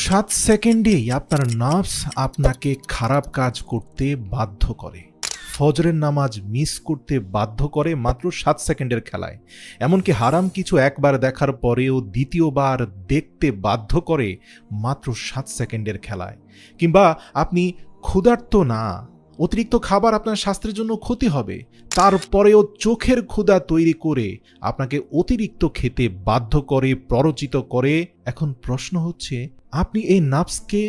7 সেকেন্ডেই আপনার নার্ভস আপনাকে খারাপ কাজ করতে বাধ্য করে। ফজরের নামাজ মিস করতে বাধ্য করে মাত্র 7 সেকেন্ডের খেলায়। এমনকি হারাম কিছু একবার দেখার পরেও দ্বিতীয়বার দেখতে বাধ্য করে মাত্র 7 সেকেন্ডের খেলায়। কিংবা আপনি ক্ষুধার্ত না, অতিরিক্ত খাবার আপনার স্বাস্থ্যের জন্য ক্ষতি হবে, তারপরেও চোখের ক্ষুধা তৈরি করে আপনাকে অতিরিক্ত খেতে বাধ্য করে, প্ররোচিত করে। এখন প্রশ্ন হচ্ছে, আপনি এই নাফসকে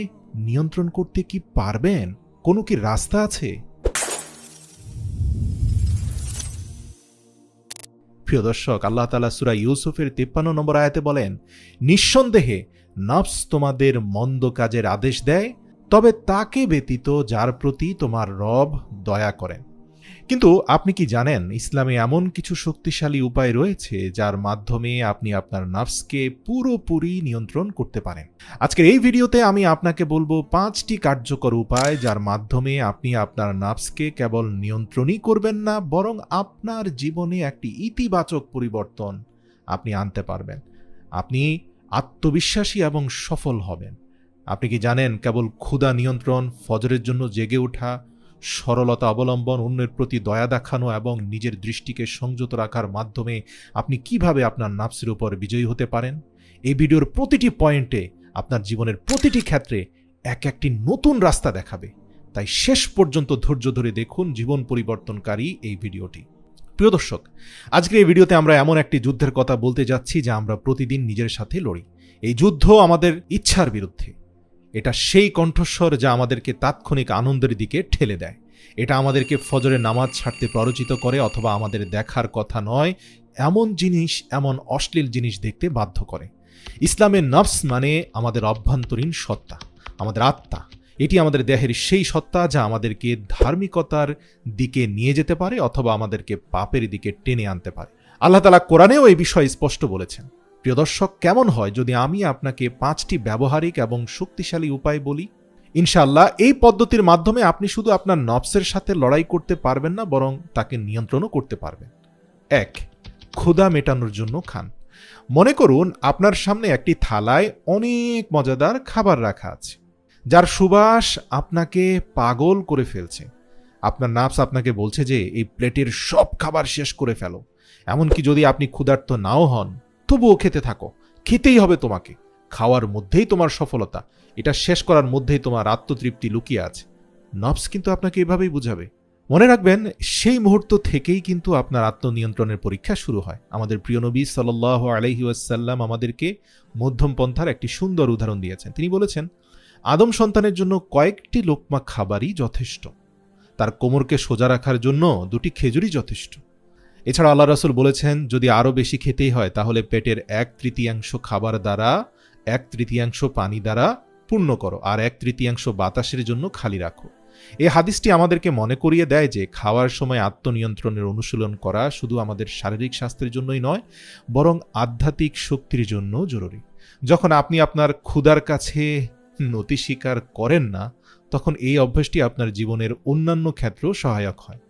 নিয়ন্ত্রণ করতে কি পারবেন? কোনো কি রাস্তা আছে? প্রিয় দর্শক, আল্লাহ তাআলা সূরা ইউসুফের 53 নম্বর আয়াতে বলেন, নিঃসন্দেহে নফস তোমাদের মন্দ কাজের আদেশ দেয়, তবে তাকে ব্যতীত যার প্রতি তোমার রব দয়া করেন। কিন্তু আপনি কি জানেন, ইসলামে এমন কিছু শক্তিশালী উপায় রয়েছে যার মাধ্যমে আপনি আপনার নফসকে পুরোপুরি নিয়ন্ত্রণ করতে পারেন। আজকের এই ভিডিওতে আমি আপনাকে বলবো 5টি কার্যকর উপায় যার মাধ্যমে আপনি আপনার নফসকে কেবল নিয়ন্ত্রণই করবেন না, বরং আপনার জীবনে একটি ইতিবাচক পরিবর্তন আপনি আনতে পারবেন। আপনি আত্মবিশ্বাসী এবং সফল হবেন। আপনি কি জানেন, কেবল ক্ষুধা নিয়ন্ত্রণ, ফজরের জন্য জেগে ওঠা, সরলতা অবলম্বন, অন্যের প্রতি দয়া দেখানো এবং নিজের দৃষ্টিকে সংযত রাখার মাধ্যমে আপনি কিভাবে আপনার নফসের উপর বিজয়ী হতে পারেন? এই ভিডিওর প্রতিটি পয়েন্টে আপনার জীবনের প্রতিটি ক্ষেত্রে এক একটি নতুন রাস্তা দেখাবে। তাই শেষ পর্যন্ত ধৈর্য ধরে দেখুন জীবন পরিবর্তনকারী এই ভিডিওটি। প্রিয় দর্শক, আজকের এই ভিডিওতে আমরা এমন একটি যুদ্ধের কথা বলতে যাচ্ছি যা আমরা প্রতিদিন নিজের সাথে লড়ি। এই যুদ্ধ আমাদের ইচ্ছার বিরুদ্ধে। এটা সেই কণ্ঠস্বর যা আমাদেরকে তাৎক্ষণিক আনন্দের দিকে ঠেলে দেয়। এটা আমাদেরকে ফজরের নামাজ ছাড়তে প্ররোচিত করে, অথবা আমাদের দেখার কথা নয় এমন জিনিস, এমন অশ্লীল জিনিস দেখতে বাধ্য করে। ইসলামের নফস মানে আমাদের অভ্যন্তরীণ সত্তা, আমাদের আত্মা। এটি আমাদের দেহের সেই সত্তা যা আমাদেরকে ধার্মিকতার দিকে নিয়ে যেতে পারে অথবা আমাদেরকে পাপের দিকে টেনে আনতে পারে। আল্লাহ তাআলা কোরআনেও এই বিষয়ে স্পষ্ট বলেছেন। প্রিয় দর্শক, কেমন হয় যদি আমি আপনাকে 5টি ব্যবহারিক এবং শক্তিশালী উপায় বলি? ইনশাআল্লাহ এই পদ্ধতির মাধ্যমে আপনি শুধু আপনার নফসের সাথে লড়াই করতে পারবেন না, বরং তাকে নিয়ন্ত্রণও করতে পারবেন। 1. ক্ষুধা মেটানোর জন্য খান। মনে করুন আপনার সামনে একটি থালায় অনেক মজাদার খাবার রাখা আছে, যার সুবাস আপনাকে পাগল করে ফেলছে। আপনার নফস আপনাকে বলছে যে এই প্লেটের সব খাবার শেষ করে ফেলো। এমনকি যদি আপনি ক্ষুধার্ত নাও হন, তবুও খেতে থাকো, খেতেই হবে তোমাকে। খাওয়ার মধ্যেই তোমার সফলতা, এটা শেষ করার মধ্যেই তোমার আত্মতৃপ্তি লুকিয়ে আছে। নফস কিন্তু আপনাকে এভাবেই বুঝাবে। মনে রাখবেন, সেই মুহূর্ত থেকেই কিন্তু আপনার আত্মনিয়ন্ত্রণের পরীক্ষা শুরু হয়। আমাদের প্রিয় নবী সাল্লাল্লাহু আলাইহি ওয়াসাল্লাম আমাদেরকে মধ্যম পন্থার একটি সুন্দর উদাহরণ দিয়েছেন। তিনি বলেছেন, আদম সন্তানের জন্য কয়েকটি লোকমা খাবারই যথেষ্ট, তার কোমরকে সোজা রাখার জন্য 2টি খেজুরই যথেষ্ট। এছাড়া আল্লাহ রাসূল বলেছেন, যদি আরও বেশি খেতেই হয় তাহলে পেটের 1/3 খাবার দ্বারা, 1/3 পানি দ্বারা পূর্ণ করো, আর 1/3 বাতাসের জন্য খালি রাখো। এই হাদিসটি আমাদেরকে মনে করিয়ে দেয় যে খাওয়ার সময় আত্মনিয়ন্ত্রণের অনুশীলন করা শুধু আমাদের শারীরিক স্বাস্থ্যের জন্যই নয়, বরং আধ্যাত্মিক শক্তির জন্য জরুরি। যখন আপনি আপনার ক্ষুধার কাছে নতি স্বীকার করেন না, তখন এই অভ্যাসটি আপনার জীবনের অন্যান্য ক্ষেত্রেও সহায়ক হয়।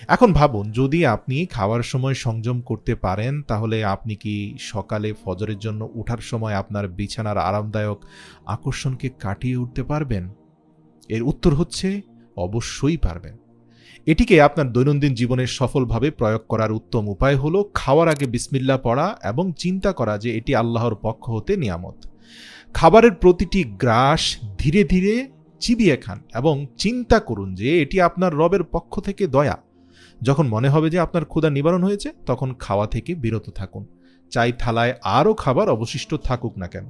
এখন ভাবুন, যদি আপনি খাওয়ার সময় সংযম করতে পারেন, তাহলে আপনি কি সকালে ফজরের জন্য ওঠার সময় আপনার বিছানার আরামদায়ক আকর্ষণকে কাটিয়ে উঠতে পারবেন? এর উত্তর হচ্ছে অবশ্যই পারবেন। এটিকে আপনার দৈনন্দিন জীবনে সফলভাবে প্রয়োগ করার উত্তম উপায় হলো খাওয়ার আগে বিসমিল্লাহ পড়া এবং চিন্তা করা যে এটি আল্লাহর পক্ষ হতে নিয়ামত। খাবারের প্রতিটি গ্রাস ধীরে ধীরে চিবিয়ে খান এবং চিন্তা করুন যে এটি আপনার রবের পক্ষ থেকে দয়া। যখন মনে হবে যে আপনার ক্ষুধা নিবারণ হয়েছে, তখন খাওয়া থেকে বিরত থাকুন, চাই থালায় আরও খাবার অবশিষ্ট থাকুক না কেন।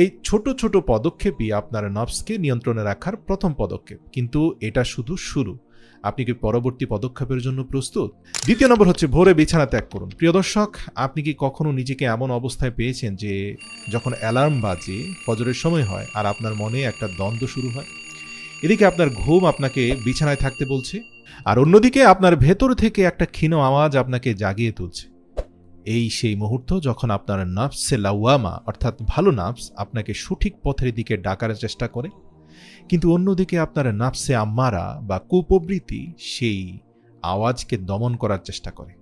এই ছোট ছোট পদক্ষেপই আপনার নফসকে নিয়ন্ত্রণে রাখার প্রথম পদক্ষেপ, কিন্তু এটা শুধু শুরু। আপনি কি পরবর্তী পদক্ষেপের জন্য প্রস্তুত? 2 নম্বর হচ্ছে ভোরে বিছানা ত্যাগ করুন। প্রিয় দর্শক, আপনি কি কখনো নিজেকে এমন অবস্থায় পেয়েছেন যে যখন অ্যালার্ম বাজে, ফজরের সময় হয়, আর আপনার মনে একটা দ্বন্দ্ব শুরু হয়? এদিকে আপনার ঘুম আপনাকে বিছানায় থাকতে বলছে, আর অন্যদিকে আপনার ভেতর থেকে একটা ক্ষীণ আওয়াজ আপনাকে জাগিয়ে তুলছে। এই সেই মুহূর্ত যখন আপনার নফসে লাওয়ামা, অর্থাৎ ভালো নফস, আপনাকে সঠিক পথের দিকে ডাকার চেষ্টা করে, কিন্তু অন্যদিকে আপনার নফসে আম্মারা বা কুপ্রবৃত্তি সেই আওয়াজকে দমন করার চেষ্টা করে।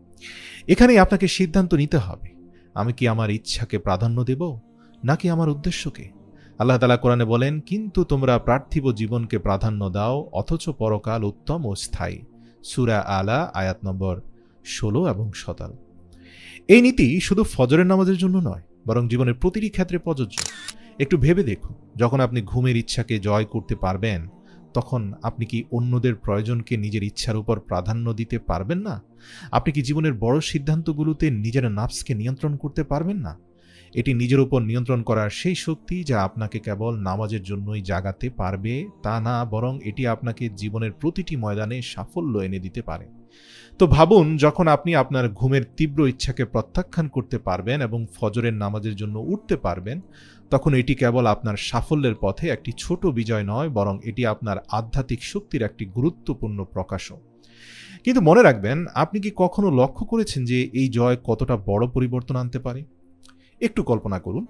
এখানেই আপনাকে সিদ্ধান্ত নিতে হবে, আমি কি আমার ইচ্ছাকে প্রাধান্য দেব নাকি আমার উদ্দেশ্যকে? আল্লাহ তাআলা কোরআনে বলেন, কিন্তু তোমরা পার্থিব জীবনকে প্রাধান্য দাও অথচ পরকাল উত্তম ও স্থায়ী। সূরা আলা আয়াত নম্বর 16 এবং 17। এই নীতি শুধু ফজরের নামাজের জন্য নয়, বরং জীবনের প্রতিটি ক্ষেত্রে প্রযোজ্য। একটু ভেবে দেখুন, যখন আপনি ঘুমের ইচ্ছাকে জয় করতে পারবেন, তখন আপনি কি অন্যদের প্রয়োজনকে নিজের ইচ্ছার উপর প্রাধান্য দিতে পারবেন না? আপনি কি জীবনের বড় সিদ্ধান্তগুলোতে নিজের নাফসকে নিয়ন্ত্রণ করতে পারবেন না? এটি নিজের উপর নিয়ন্ত্রণ করার সেই শক্তি যা আপনাকে কেবল নামাজের জন্যই জাগাতে পারবে তা না, বরং এটি আপনাকে জীবনের প্রতিটি ময়দানে সাফল্য এনে দিতে পারে। তো ভাবুন, যখন আপনি আপনার ঘুমের তীব্র ইচ্ছাকে প্রত্যাখ্যান করতে পারবেন এবং ফজরের নামাজের জন্য উঠতে পারবেন, তখন এটি কেবল আপনার সাফল্যের পথে একটি ছোট বিজয় নয়, বরং এটি আপনার আধ্যাত্মিক শক্তির একটি গুরুত্বপূর্ণ প্রকাশও। কিন্তু মনে রাখবেন, আপনি কি কখনো লক্ষ্য করেছেন যে এই জয় কতটা বড় পরিবর্তন আনতে পারে? একটু কল্পনা করুন,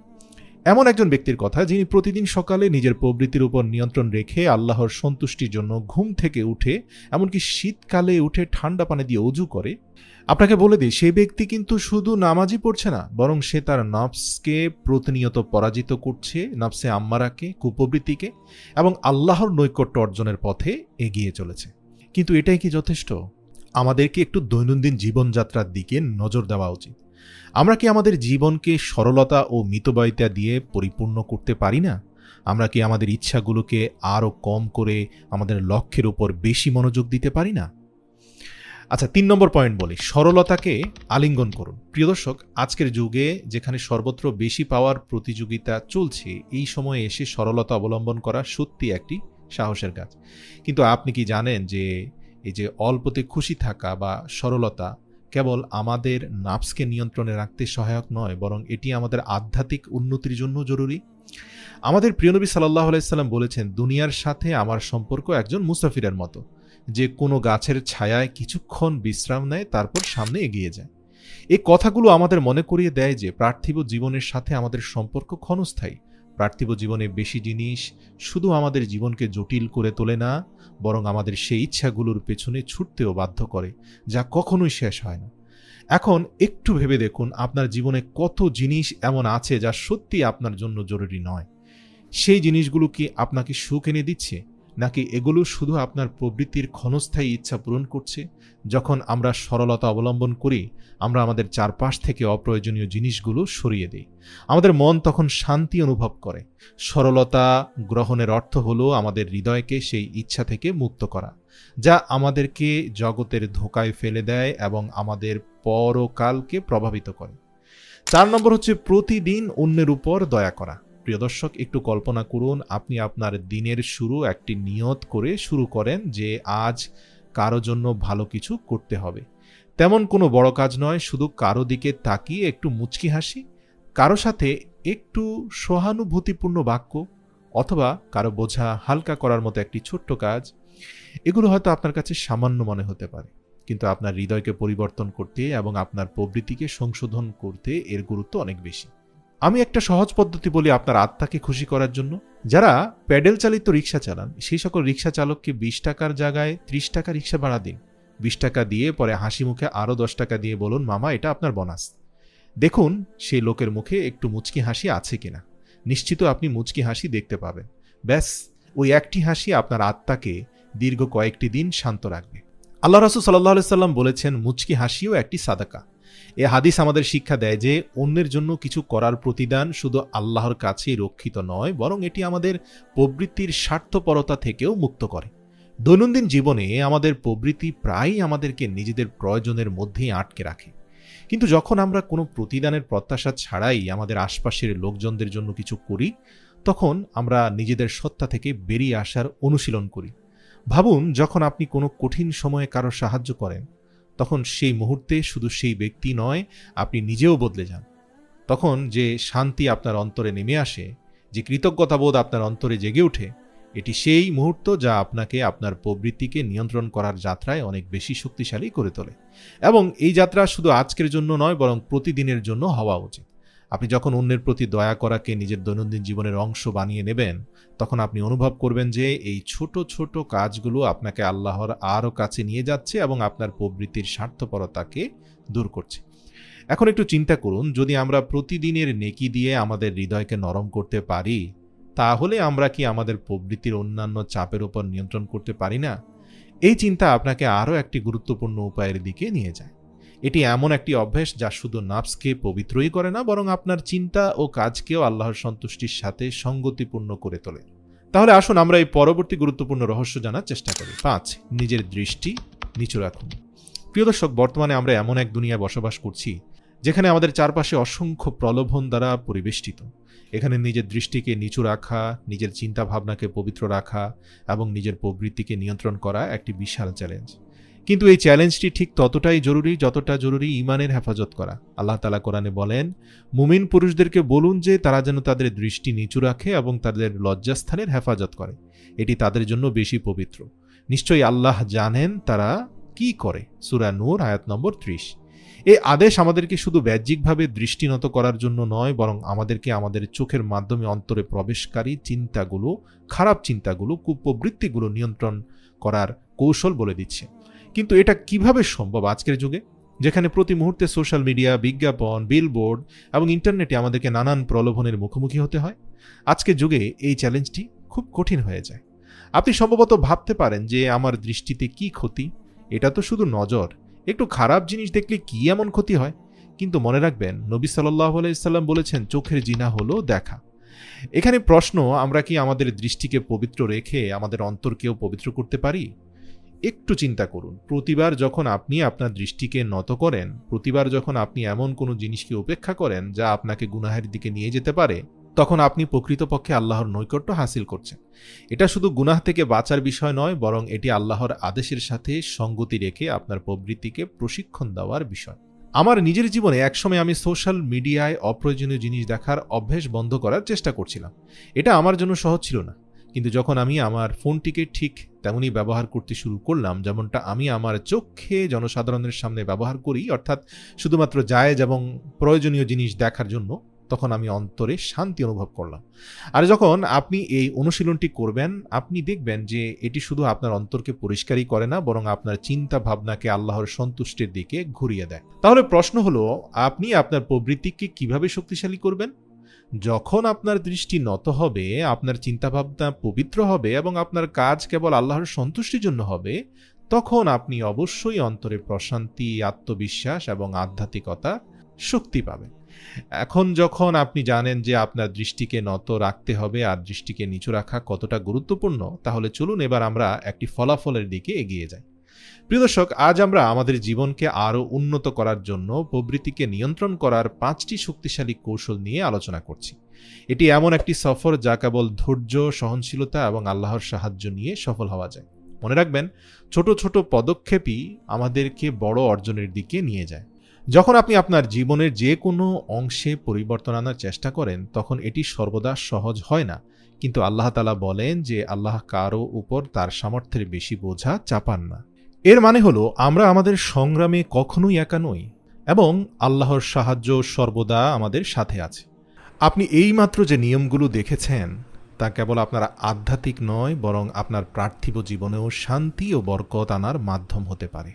এমন একজন ব্যক্তির কথা যিনি প্রতিদিন সকালে নিজের প্রবৃত্তির উপর নিয়ন্ত্রণ রেখে আল্লাহর সন্তুষ্টির জন্য ঘুম থেকে উঠে, এমনকি শীতকালে উঠে ঠান্ডা পানি দিয়ে অজু করে। আপনাকে বলে দিই, সেই ব্যক্তি কিন্তু শুধু নামাজই পড়ছে না, বরং সে তার নফসকে প্রতিনিয়ত পরাজিত করছে, নফসে আম্মারাকে, কুপ্রবৃত্তিকে, এবং আল্লাহর নৈকট্য অর্জনের পথে এগিয়ে চলেছে। কিন্তু এটাই কি যথেষ্ট? আমাদেরকে একটু দৈনন্দিন জীবনযাত্রার দিকে নজর দেওয়া উচিত। আমরা কি আমাদের জীবনকে সরলতা ও মিতব্যয়িতা দিয়ে পরিপূর্ণ করতে পারি না? আমরা কি আমাদের ইচ্ছাগুলোকে আরও কম করে আমাদের লক্ষ্যের উপর বেশি মনোযোগ দিতে পারি না? আচ্ছা, 3 নম্বর পয়েন্ট বলি, সরলতাকে আলিঙ্গন করুন। প্রিয় দর্শক, আজকের যুগে যেখানে সর্বত্র বেশি পাওয়ার প্রতিযোগিতা চলছে, এই সময়ে এসে সরলতা অবলম্বন করা সত্যি একটি সাহসের কাজ। কিন্তু আপনি কি জানেন যে এই যে অল্পতে খুশি থাকা বা সরলতা কেবল আমাদের নাফসকে নিয়ন্ত্রণে রাখতে সহায়ক নয়, বরং এটি আমাদের আধ্যাত্মিক উন্নতির জন্য জরুরি। আমাদের প্রিয় নবী সাল্লাল্লাহু আলাইহি সাল্লাম বলেছেন, দুনিয়ার সাথে আমার সম্পর্ক একজন মুসাফিরের মতো, যে কোনো গাছের ছায়ায় কিছুক্ষণ বিশ্রাম নেয়, তারপর সামনে এগিয়ে যায়। এই কথাগুলো আমাদের মনে করিয়ে দেয় যে পার্থিব জীবনের সাথে আমাদের সম্পর্ক ক্ষণস্থায়ী। পার্থিব জীবনে বেশি জিনিস শুধু আমাদের জীবনকে জটিল করে তোলে না, বরং আমাদের সেই ইচ্ছাগুলোর পেছনে ছুটতেও বাধ্য করে, যা কখনোই শেষ হয় না। এখন একটু ভেবে দেখুন, আপনার জীবনে কত জিনিস এমন আছে যা সত্যি আপনার জন্য জরুরি নয়। সেই জিনিসগুলো কি আপনাকে সুখ এনে দিচ্ছে, নাকি এগুলো শুধু আপনার প্রবৃত্তির ক্ষণস্থায়ী ইচ্ছা পূরণ করছে? যখন আমরা সরলতা অবলম্বন করি, আমরা আমাদের চারপাশ থেকে অপ্রয়োজনীয় জিনিসগুলো সরিয়ে দিই। আমাদের মন তখন শান্তি অনুভব করে। সরলতা গ্রহণের অর্থ হলো আমাদের হৃদয়কে সেই ইচ্ছা থেকে মুক্ত করা, যা আমাদেরকে জগতের ধোঁকায় ফেলে দেয় এবং আমাদের পরকালকে প্রভাবিত করে। 4 নম্বর হচ্ছে প্রতিদিন অন্যের উপর দয়া করা। প্রিয় দর্শক, একটু কল্পনা করুন, আপনি আপনার দিনের শুরু একটি নিয়ত করে শুরু করেন যে আজ কারো জন্য ভালো কিছু করতে হবে। তেমন কোনো বড় কাজ নয়, শুধু কারো দিকে তাকিয়ে একটু মুচকি হাসি, কারো সাথে একটু সহানুভূতিপূর্ণ বাক্য, অথবা কারো বোঝা হালকা করার মতো একটি ছোট্ট কাজ। এগুলো হয়তো আপনার কাছে সামান্য মনে হতে পারে, কিন্তু আপনার হৃদয়কে পরিবর্তন করতে এবং আপনার প্রবৃত্তিকে সংশোধন করতে এর গুরুত্ব অনেক বেশি। আমি একটা সহজ পদ্ধতি বলি আপনার আত্মাকে খুশি করার জন্য। যারা প্যাডেল চালিত রিক্সা চালান, সেই সকল রিক্সা চালককে 20 টাকার জায়গায় 30 টাকা রিক্সা ভাড়া দিন। 20 টাকা দিয়ে পরে হাসি মুখে আরও 10 টাকা দিয়ে বলুন, মামা এটা আপনার বোনাস। দেখুন সেই লোকের মুখে একটু মুচকি হাসি আছে কিনা। নিশ্চিত আপনি মুচকি হাসি দেখতে পাবেন। ব্যাস, ওই একটি হাসি আপনার আত্মাকে দীর্ঘ কয়েকটি দিন শান্ত রাখবে। আল্লাহ রাসূল সাল্লাল্লাহু আলাইহি সাল্লাম বলেছেন, মুচকি হাসিও একটি সাদাকা। এ হাদিস আমাদের শিক্ষা দেয় যে অন্যের জন্য কিছু করার প্রতিদান শুধু আল্লাহর কাছেই রক্ষিত নয়, বরং এটি আমাদের প্রবৃত্তির স্বার্থপরতা থেকেও মুক্ত করে। দৈনন্দিন জীবনে আমাদের প্রবৃত্তি প্রায়ই আমাদেরকে নিজেদের প্রয়োজনের মধ্যেই আটকে রাখে। কিন্তু যখন আমরা কোনো প্রতিদানের প্রত্যাশা ছাড়াই আমাদের আশপাশের লোকজনদের জন্য কিছু করি, তখন আমরা নিজেদের সত্তা থেকে বেরিয়ে আসার অনুশীলন করি। ভাবুন, যখন আপনি কোনো কঠিন সময়ে কারো সাহায্য করেন, তখন সেই মুহূর্তে শুধু সেই ব্যক্তি নয়, আপনি নিজেও বদলে যান। তখন যে শান্তি আপনার অন্তরে নেমে আসে, যে কৃতজ্ঞতাবোধ আপনার অন্তরে জেগে ওঠে, এটি সেই মুহূর্ত যা আপনাকে আপনার প্রবৃত্তিকে নিয়ন্ত্রণ করার যাত্রায় অনেক বেশি শক্তিশালী করে তোলে। এবং এই যাত্রা শুধু আজকের জন্য নয়, বরং প্রতিদিনের জন্য হওয়া উচিত। আপনি যখন অন্যের প্রতি দয়া করাকে নিজের দৈনন্দিন জীবনের অংশ বানিয়ে নেবেন, তখন আপনি অনুভব করবেন যে এই ছোট ছোট কাজগুলো আপনাকে আল্লাহর আরও কাছে নিয়ে যাচ্ছে এবং আপনার প্রবৃত্তির স্বার্থপরতাকে দূর করছে। এখন একটু চিন্তা করুন, যদি আমরা প্রতিদিনের নেকি দিয়ে আমাদের হৃদয়কে নরম করতে পারি, তাহলে আমরা কি আমাদের প্রবৃত্তির অন্যান্য চাপের উপর নিয়ন্ত্রণ করতে পারি না? এই চিন্তা আপনাকে আরও একটি গুরুত্বপূর্ণ উপায়ের দিকে নিয়ে যায়। এটি এমন একটি অভ্যাস যা শুধু নাফসকে পবিত্রই করে না, বরং আপনার চিন্তা ও কাজকেও আল্লাহর সন্তুষ্টির সাথে সঙ্গতিপূর্ণ করে তোলে। তাহলে আসুন আমরা এই পরবর্তী গুরুত্বপূর্ণ রহস্য জানার চেষ্টা করি। 5. নিজের দৃষ্টি নিচু রাখুন। প্রিয় দর্শক, বর্তমানে আমরা এমন এক দুনিয়ায় বসবাস করছি যেখানে আমাদের চারপাশে অসংখ্য প্রলোভন দ্বারা পরিবেষ্টিত। এখানে নিজের দৃষ্টিকে নিচু রাখা, নিজের চিন্তা ভাবনাকে পবিত্র রাখা এবং নিজের প্রবৃত্তিকে নিয়ন্ত্রণ করা একটি বিশাল চ্যালেঞ্জ। কিন্তু এই চ্যালেঞ্জটি ঠিক ততটাই জরুরি যতটা জরুরি ঈমানের হেফাজত করা। আল্লাহ তাআলা কোরআনে বলেন, মুমিন পুরুষদেরকে বলুন যে তারা যেন তাদের দৃষ্টি নিচু রাখে এবং তাদের লজ্জাস্থানের হেফাজত করে। এটি তাদের জন্য বেশি পবিত্র। নিশ্চয়ই আল্লাহ জানেন তারা কি করে। সূরা নূর আয়াত নম্বর 30। এই আদেশ আমাদেরকে শুধু বাহ্যিকভাবে দৃষ্টিনত করার জন্য নয়, বরং আমাদেরকে আমাদের চোখের মাধ্যমে অন্তরে প্রবেশকারী চিন্তাগুলো, খারাপ চিন্তাগুলো, কুপ্রবৃত্তিগুলো নিয়ন্ত্রণ করার কৌশল বলে দিচ্ছে। কিন্তু এটা কিভাবে সম্ভব আজকের যুগে, যেখানে প্রতি মুহূর্তে সোশ্যাল মিডিয়া, বিজ্ঞাপন, বিলবোর্ড এবং ইন্টারনেটে আমাদেরকে নানান প্রলোভনের মুখোমুখি হতে হয়? আজকের যুগে এই চ্যালেঞ্জটি খুব কঠিন হয়ে যায়। আপনি সম্ভবত ভাবতে পারেন যে আমার দৃষ্টিতে কি ক্ষতি, এটা তো শুধু নজর, একটু খারাপ জিনিস দেখলে কি এমন ক্ষতি হয়? কিন্তু মনে রাখবেন, নবী সাল্লাল্লাহু আলাইহি সাল্লাম বলেছেন, চোখের জিনা হলো দেখা। এখানে প্রশ্ন, আমরা কি আমাদের দৃষ্টিকে পবিত্র রেখে আমাদের অন্তরকেও পবিত্র করতে পারি? একটু চিন্তা করুন, প্রতিবার যখন আপনি আপনার দৃষ্টিকে নত করেন, প্রতিবার যখন আপনি এমন কোনো জিনিসকে উপেক্ষা করেন যা আপনাকে গুনাহের দিকে নিয়ে যেতে পারে, তখন আপনি প্রকৃতপক্ষে আল্লাহর নৈকট্য হাসিল করছেন। এটা শুধু গুনাহ থেকে বাঁচার বিষয় নয়, বরং এটি আল্লাহর আদেশের সাথে সঙ্গতি রেখে আপনার প্রবৃত্তিকে প্রশিক্ষণ দেওয়ার বিষয়। আমার নিজের জীবনে একসময় আমি সোশ্যাল মিডিয়ায় অপ্রয়োজনীয় জিনিস দেখার অভ্যেস বন্ধ করার চেষ্টা করছিলাম। এটা আমার জন্য সহজ ছিল না, কিন্তু যখন আমি আমার ফোনটিকে ঠিক তেমনই ব্যবহার করতে শুরু করলাম যেমনটা আমি আমার চোখে জনসাধারণের সামনে ব্যবহার করি, অর্থাৎ শুধুমাত্র জায়েজ এবং প্রয়োজনীয় জিনিস দেখার জন্য, তখন আমি অন্তরে শান্তি অনুভব করলাম। আর যখন আপনি এই অনুশীলনটি করবেন, আপনি দেখবেন যে এটি শুধু আপনার অন্তরকে পরিষ্কারই করে না, বরং আপনার চিন্তা ভাবনাকে আল্লাহর সন্তুষ্টির দিকে ঘুরিয়ে দেয়। তাহলে প্রশ্ন হলো, আপনি আপনার প্রবৃত্তিকে কিভাবে শক্তিশালী করবেন? যখন আপনার দৃষ্টি নত হবে, আপনার চিন্তাভাবনা পবিত্র হবে এবং আপনার কাজ কেবল আল্লাহর সন্তুষ্টির জন্য হবে, তখন আপনি অবশ্যই অন্তরে প্রশান্তি, আত্মবিশ্বাস এবং আধ্যাত্মিকতা শক্তি পাবেন। এখন যখন আপনি জানেন যে আপনার দৃষ্টিকে নত রাখতে হবে আর দৃষ্টিকে নিচু রাখা কতটা গুরুত্বপূর্ণ, তাহলে চলুন এবার আমরা একটি ফলাফলের দিকে এগিয়ে যাই। প্রিয় দর্শক, আজ আমরা আমাদের জীবনকে আরও উন্নত করার জন্য প্রবৃত্তিকে নিয়ন্ত্রণ করার 5টি শক্তিশালী কৌশল নিয়ে আলোচনা করছি। এটি এমন একটি সফর যা কেবল ধৈর্য, সহনশীলতা এবং আল্লাহর সাহায্য নিয়ে সফল হওয়া যায়। মনে রাখবেন, ছোট ছোট পদক্ষেপই আমাদেরকে বড় অর্জনের দিকে নিয়ে যায়। যখন আপনি আপনার জীবনের যে কোনো অংশে পরিবর্তন আনার চেষ্টা করেন, তখন এটি সর্বদা সহজ হয় না, কিন্তু আল্লাহ তাআলা বলেন যে আল্লাহ কারো উপর তার সামর্থ্যের বেশি বোঝা চাপান না। এর মানে হলো, আমরা আমাদের সংগ্রামে কখনোই একা নই এবং আল্লাহর সাহায্য সর্বদা আমাদের সাথে আছে। আপনি এইমাত্র যে নিয়মগুলো দেখেছেন তা কেবল আপনার আধ্যাত্মিক নয়, বরং আপনার পার্থিব জীবনেও শান্তি ও বরকত আনার মাধ্যম হতে পারে।